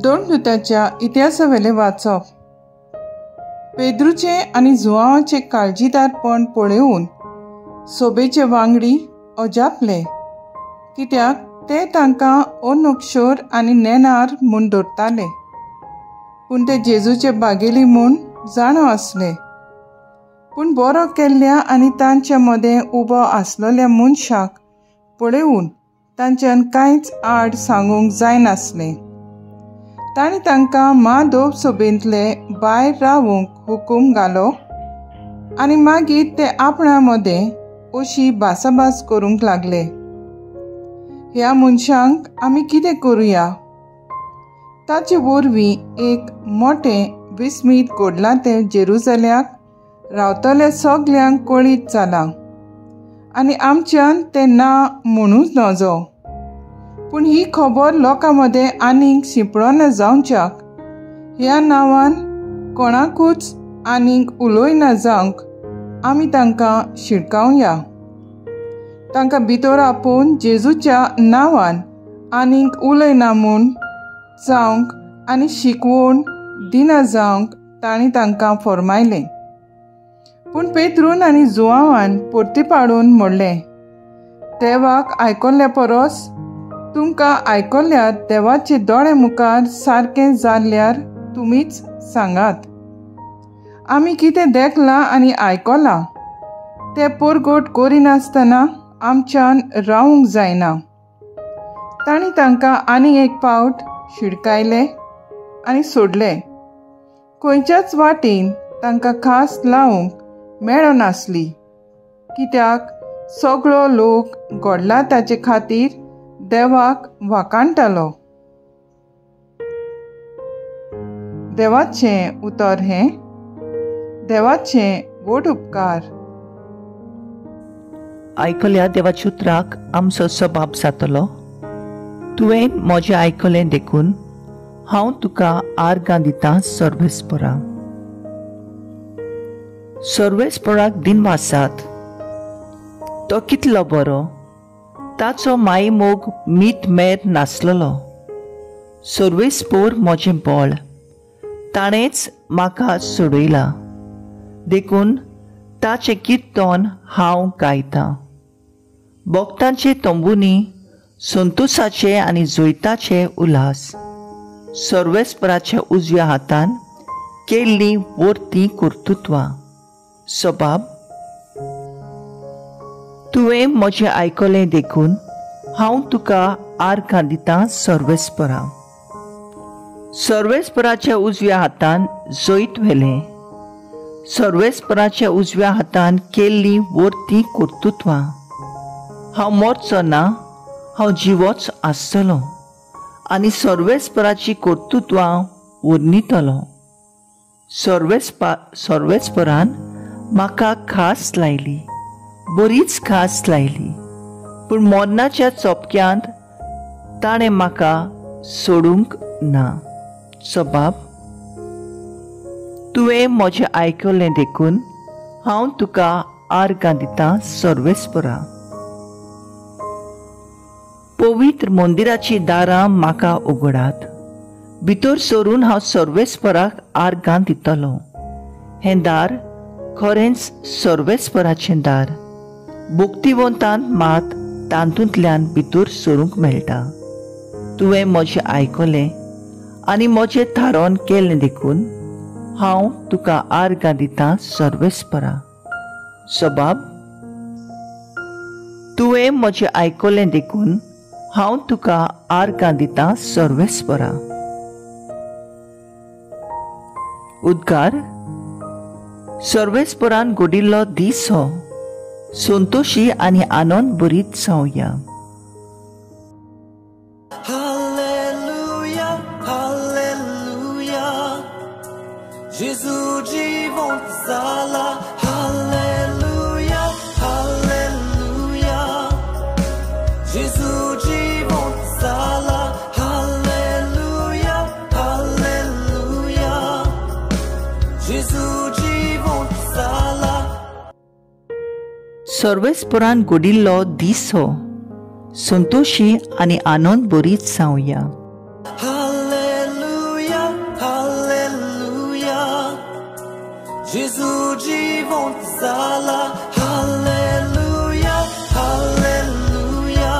दोन दुताच्या इतिहासावेले वाचप. पेद्रूचे आनी जुआंवाचे काळजीदारपण पळोवन सोबेचे वांगडी अजापले, कित्याक ते तांकां अनोक्षर आनी नेणार म्हूण धरताले, पूण ते जेजूचे बागेली म्हूण जाणो आसले. पूण बरो केल्ल्या आनी तांचे मदें उबो आसलेल्या मनशाक पळोवन तांच्यान कांयच आड सांगूंक जायनासलें. तांणी तांकां म्हादोप सोबेंतले भायर रावूंक हुकूम घालो आनी मागीर ते आपणा मदें अशी भासाभास करूंक लागले, ह्या मनशांक आमी कितें करुया? ताचे वरवीं एक मोठें विस्मीत घडलां तें जेरुसल्याक रावतल्या सगल्यांक कळीत जालां आनी आमच्यान तें ना म्हणूच नजो. पूण ही खबर लोकां मदें आनीक शिंपडोना जावच्याक ह्या नांवान कोणाकूच आनीक उलोयना जावंक आमी तांकां शिडकावया. तांकां भितर आपोवन जेजूच्या नांवान आनीक उलयना म्हूण जावंक आनी शिकवण दिना जावंक तांणी तांकां फरमायलें. पूण पेद्रून आनी जुआंवान परती पाडून म्हणलें, देवाक आयकल्ल्या परस तुमकां आयकल्ल्यार देवाचे दोळे मुखार सारकें जाल्ल्यार तुमीच सांगात. आमी कितें देखलां आनी आयकलां तें परगट करिनासतना आमच्यान रावूंक जायना. तांणी तांकां आनी एक पावट शिडकायले आनी सोडले. खंयच्याच वाटेन तांकां खास लावंक मेळनासली, कित्याक सगळो लोक घडला ताचे खातीर देवाक वाखाणटालो. देवाचें उतर हें. देवाचें व्हड उपकार. आयकल्या देवाच्या उतराक आमचो सबाब जातलो. तुवें म्हजें आयकलें देखून हांव तुका आर्गां दितां सर्वेस्परा. सर्वेस्पराक दिनवासात. तो कितलो बरो, ताचो मायमोग मीठ मेर नासलेलो. सर्वेस्पोर म्हजें बळ, ताणेंच म्हाका सोडयलां, देखून ताचें किर्तन हांव गायतां. भक्तांचे तंबुनी संतोशाचे आनी जोयताचे उल्हास. सर्वेस्पराच्या उजव्या हातान केल्लीं वर्तीं कर्तुत्वां. सबाब. तुवें म्हजें आयकलें देखून हांव तुका आर्गां दितां सर्वेस्परा. सर्वेस्पराच्या उजव्या हातान जोयत व्हेलें. सर्वेस्पराच्या उजव्या हातान केल्लीं वर्तीं कर्तुत्वां. हांव मरचो ना, हांव जिवोच आसतलों आनी सर्वेस्पराची कर्तुत्वां वर्णितलों. सर्वेस्परान म्हाका खास लायली, बरीच खास लायली, पूण मरणाच्या चोपक्यांत ताणें म्हाका सोडूंक ना. सबाब. तुवें म्हजें आयकलें देखून हांव तुका आर्गां दितां सर्वेस्परा. पवित्र मंदिराची दारां म्हाका उगडात. भितर सरून हांव सर्वेस्पराक आर्गां दितलों. हें दार खरेंच सर्वेस्पराचें दार. भक्तिवंतान मात तातूंतल्यान भितर सरूंक मेळटा. तुवें म्हजें आयकलें आनी म्हजें थारोन केलें देखून हांव तुका आर्गां दितां सर्वेस्परा. सबाब. तुवें म्हजें आयकलें देखून हांव तुका आर्गां दितां सर्वेस्परा. उद्गार. सर्वेस्परान घडिल्लो दीस हो. संतोशी आनी आनंद भरीत जावया. Hallelujah, hallelujah. Jesus जीवंत जाला. Hallelujah, hallelujah. Jesus जीवंत जाला. Hallelujah, hallelujah. Jesus जीवंत जाला. सर्वेस्परान घडिल्लो दीस हो. संतोशी आनी आनंद भरीत जावया. Hallelujah. जेजू जिवंत जाला हालेलुया हालेलुया.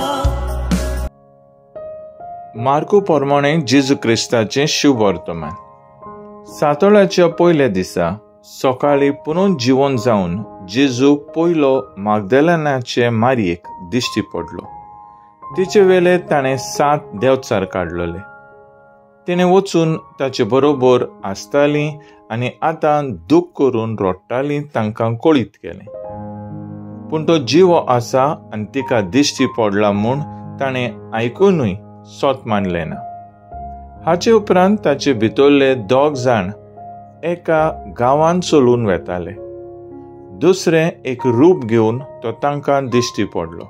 मार्को प्रमाणे जेजू क्रिस्ताचें शुभ वर्तमान. सातोळ्याच्या पयल्या दिसा सकाळी पुनर्जीवन जावन जेजू पयलो मागदलेनाचे मारयेक दिश्टी पडलो. तिचे वेले ताणें 7 देंवचार काडलेले. तिणें वचून ताचे बरोबर आसतालीं आनी आतां दूख करून रडटालीं तांकां कळीत केलें. पूण तो जिवो आसा आनी तिका दिश्टी पडला म्हूण ताणें आयकूनय सोत मानलें ना. हाचे उपरांत ताचे भितरले 2 जाण एका गांवांत चलून वेताले. दुसरें एक रूप घेवन तो तांकां दिश्टी पडलो.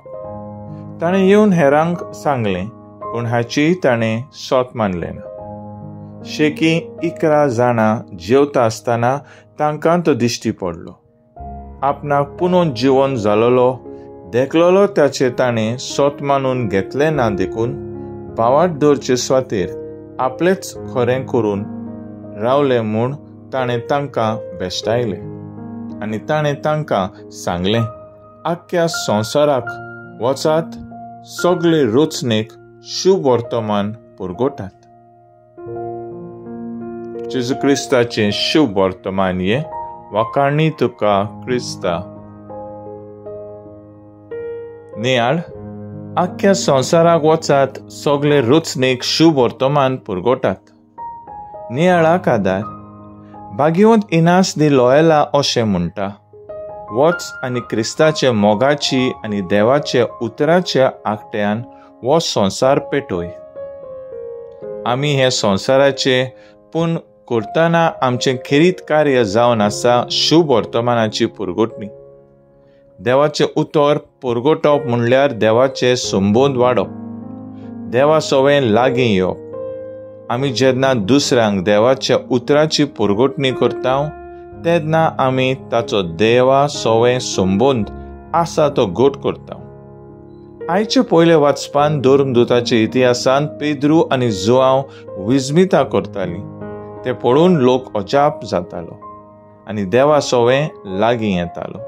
ताणें येवन हेरांक सांगलें, पूण हाची ताणें सोत मानलें ना. शेकी 11 जाणां जेवता आसतना तांकां तो दिश्टी पडलो. आपणाक पुनर्जीवन जालोलो देखलोलो ताचे ताणें सोत मानून घेतलें ना देखून भावार्थ दवरचे सुवातेर आपलेच खरें करून रावलें म्हूण ताणें तांकां बेश्टायलें. आनी ताणें तांकां सांगलें, आख्ख्या संवसाराक वचात, सगळे रचनेक शुभ वर्तमान पुरगोटात. जेजू क्रिस्ताचें शुभ वर्तमान ये वाकाणणी तुका क्रिस्ता. नियाळ, आख्ख्या संवसाराक वचात, सगळे रचनेक शुभ वर्तमान पुरगोटात. नियाळाक आदार. भाग्यवंत इनास दी लोयला अशें म्हणटा, वच आनी क्रिस्ताचे मोगाची आनी देवाचे उतराच्या आकट्यान हो संवसार पेटोय. आमी हे संवसाराचे, पूण करतना आमचें खेरीत कार्य जावन आसा शुभ वर्तमानाची पुरगोटणी. देवाचें उतर पुरगोटप म्हणल्यार देवाचे संबंद वाडप, देवा सवें लागीं येवप. आमी जेन्ना दुसऱ्यांक देवाच्या उतराची पुरगोटणी करता तेन्ना आमी ताचो देवा सवें संबंद आसा तो घट करता. आयचे पयले वाचपान धर्मदूताच्या इतिहासान पेद्रू आनी जोआंव विस्मिता करतालीं. ते पळोवन लोक अजाप जातालो आनी देवा सवें लागीं येतालो.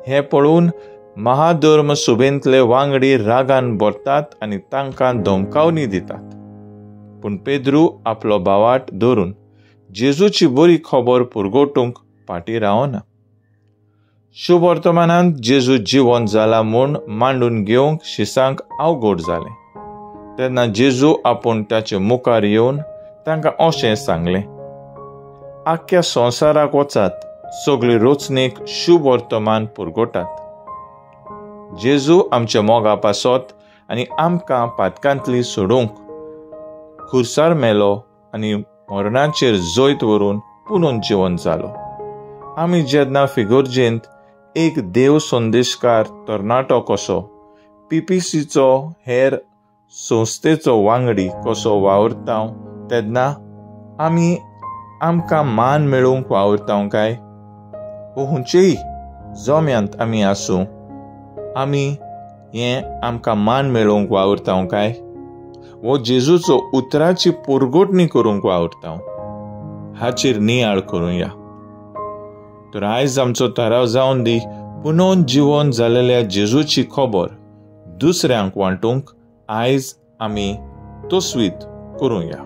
हे पळोवन महाधर्म सुबेंतले वांगडी रागान भरतात आनी तांकां धमकावणी दितात. पूण पेद्रू आपलो भावार्थ धरून जेजूची बरी खबर पुरगोटूंक फाटीं रावना. शुभ वर्तमानांत जेजू जिवंत जाला म्हूण मांडून घेवंक शिसांक अवघड जालें. तेन्ना जेजू आपूण ताचे मुखार येवन तांकां अशें सांगलें, आख्ख्या संवसाराक वचात, सगळे रचनेक शुभ वर्तमान पुरगोटात. जेजू आमच्या मोगा पासत आनी आमकां पातकांतली सोडूंक खुर्सार मेलो आनी मरणाचेर जैत व्हरून पुनर्जीवन जालो. आमी जेन्ना फिगोर्जेंत एक देव संदेशकार तरणाटो कसो PPCचो हेर संस्थेचो वांगडी कसो वावरता तेन्ना आमी आमकां मान मेळोवंक वावरता काय, वो खंयचेय जम्यांत आमी आसूं, आमी हें आमकां मान मेळोवंक वावरता काय, वो जेजूचो उतराची पुरगोटणी करूंक वावरता, हाचेर नियाळ करुया. तर आयज आमचो थाराव जावन दी पुनर्जीवन जालेल्या जेजूची खबर दुसऱ्यांक वांटूंक आयज आमी तसवीत करुया.